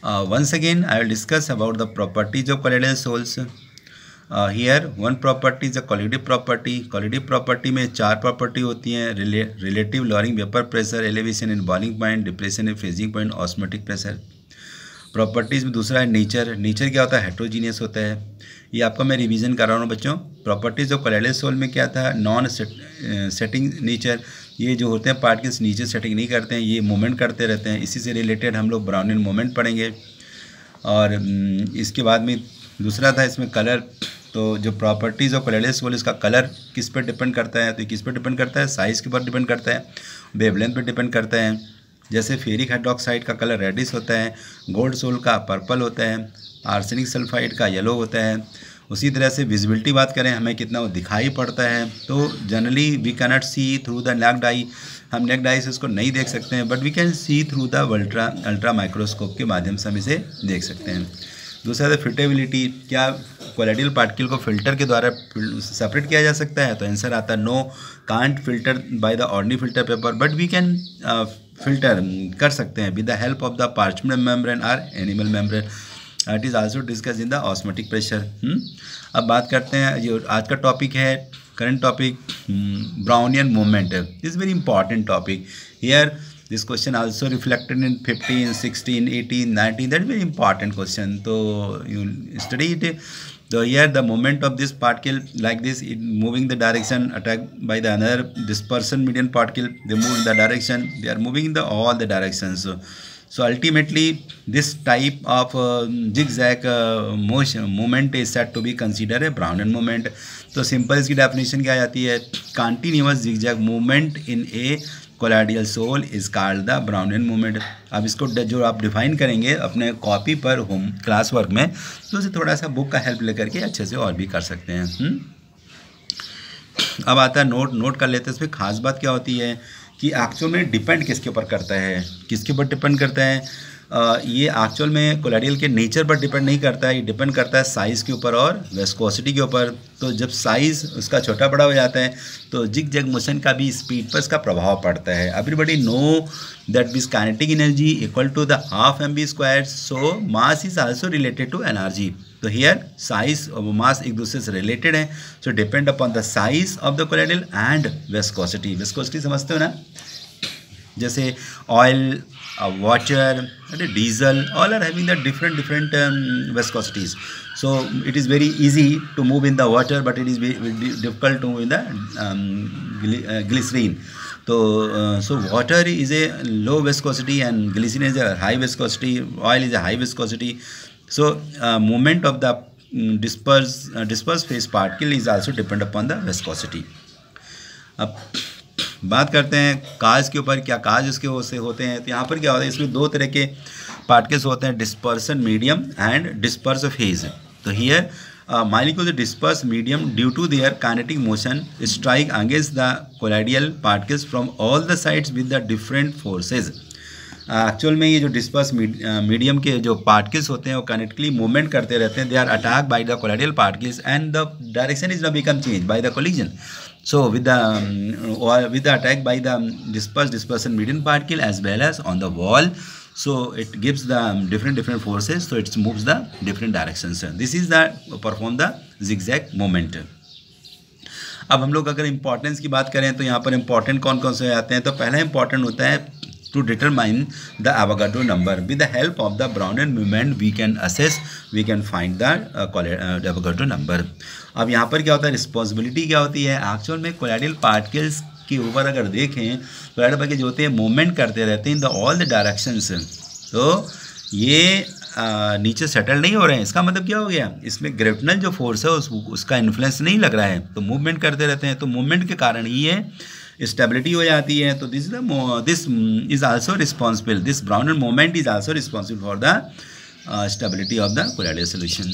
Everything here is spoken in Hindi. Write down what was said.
Once again, I will discuss about the properties of colloidal sols. Here one property is a colloidal property. Colloidal property में 4 प्रॉपर्टी होती हैं: relative lowering vapour pressure, elevation in boiling point, depression in freezing point, osmotic pressure. Properties में दूसरा है नेचर। नेचर क्या होता है? हेट्रोजीनियस होता है। ये आपका मैं रिवीजन कर रहा हूँ बच्चों। प्रॉपर्टीज़ ऑफ colloidal सोल में क्या था? Non setting nature. ये जो होते हैं पार्टिकल्स नीचे सेटिंग नहीं करते हैं, ये मूवमेंट करते रहते हैं। इसी से रिलेटेड हम लोग ब्राउनियन मूवमेंट पढ़ेंगे। और इसके बाद में दूसरा था इसमें कलर। तो जो प्रॉपर्टीज़ ऑफ colloidal सोल, इसका कलर किस पर डिपेंड करता है? तो किस पर डिपेंड करता है? साइज़ के ऊपर डिपेंड करता है, वेवलेंथ पर डिपेंड करता है। जैसे फेरिक हाइड्रोक्साइड का कलर रेडिश होता है, गोल्ड सोल का पर्पल होता है, आर्सेनिक सल्फाइड का येलो होता है। उसी तरह से विजिबिलिटी बात करें, हमें कितना वो दिखाई पड़ता है, तो generally we cannot see through the naked eye. हम नेक्ड आई से उसको नहीं देख सकते हैं, but we can see through the ultra microscope के माध्यम से हम इसे देख सकते हैं। दूसरा है फिल्टेबिलिटी। क्या कोलाइडल पार्टिकल को फिल्टर के द्वारा सेपरेट किया जा सकता है? तो आंसर आता है no, can't filter by the ordinary filter paper, but we can filter कर सकते हैं with the help of the parchment membrane और animal membrane. It is also discuss in the osmotic pressure. अब बात करते हैं, जो आज का टॉपिक है, current topic, Brownian movement is very important topic. Here this question also reflected in 15, 16, 18, 19, that very important question, तो you study it. So here the movement of this particle like this, it moving the direction attacked by the another dispersion medium particle, they move in the direction, they are moving in the all the directions. So ultimately this type of zigzag motion movement is said to be considered a Brownian movement. तो सिंपल इसकी डेफिनेशन क्या आती है? Continuous zigzag movement in a colloidal sol is called the Brownian movement. अब इसको जो आप डिफाइन करेंगे अपने कॉपी पर होम क्लास वर्क में, तो उसे थोड़ा सा बुक का हेल्प लेकर के अच्छे से और भी कर सकते हैं। अब आता है नोट कर लेते हैं। इसमें खास बात क्या होती है कि एक्चुअल में डिपेंड किसके ऊपर करता है? किसके ऊपर डिपेंड करता है? ये एक्चुअल में कोलाइडल के नेचर पर डिपेंड नहीं करता है, ये डिपेंड करता है साइज़ के ऊपर और विस्कोसिटी के ऊपर। तो जब साइज़ उसका छोटा बड़ा हो जाता है तो जिग-जैग मोशन का भी स्पीड पर इसका प्रभाव पड़ता है। Everybody know that this kinetic energy equal to the half mv², so mass is also related to energy. तो हियर साइज और मास एक दूसरे से रिलेटेड है, so depend upon the size of the colloidal and viscosity. Viscosity समझते हो ना? जैसे oil, water, diesel, all are having the different viscosities. So it is very easy to move in the water, but it is very difficult to move in the glycerine. So water is a low viscosity and glycerine is a high viscosity, oil is a high viscosity. So movement of the dispersed phase particle is also depend upon the viscosity. अब बात करते हैं काज के ऊपर। क्या काज इसके से होते हैं? तो यहाँ पर क्या होता है, इसमें 2 तरह के पार्टिकल्स होते हैं, dispersion medium and disperse phase. तो here molecules disperse medium due to their kinetic motion strike against the colloidal particles from all the sides with the different forces. Actual में ये जो डिस्पर्स मीडियम के जो पार्टिकल्स होते हैं वो काइनेटिकली मूवमेंट करते रहते हैं। They are attack by the colloidal particles and the direction is not become change by the collision. So with the attack by the dispersion medium particle as well as on the wall, so it gives the different forces, so it moves the different directions. This is the perform the zigzag movement. अब हम लोग अगर इम्पोर्टेंस की बात करें तो यहाँ पर इम्पोर्टेंट कौन कौन से आते हैं? तो पहला इम्पोर्टेंट होता है to determine the Avogadro number. With the help of the Brownian movement we can find the Avogadro number. अब यहाँ पर क्या होता है, रिस्पॉन्सिबिलिटी क्या होती है? एक्चुअल में कोलाइडल पार्टिकल्स के ऊपर अगर देखें, कोलाइडल पार्टिकल जो होते हैं मूवमेंट करते रहते हैं in the all the directions. तो ये नीचे सेटल नहीं हो रहे हैं। इसका मतलब क्या हो गया? इसमें ग्रेविटेशनल जो फोर्स है उसका इन्फ्लुएंस नहीं लग रहा है, तो मूवमेंट करते रहते हैं। तो मूवमेंट के कारण ये स्टेबिलिटी हो जाती है। तो this is also responsible, this Brownian movement is also responsible for the stability of the colloidal solution.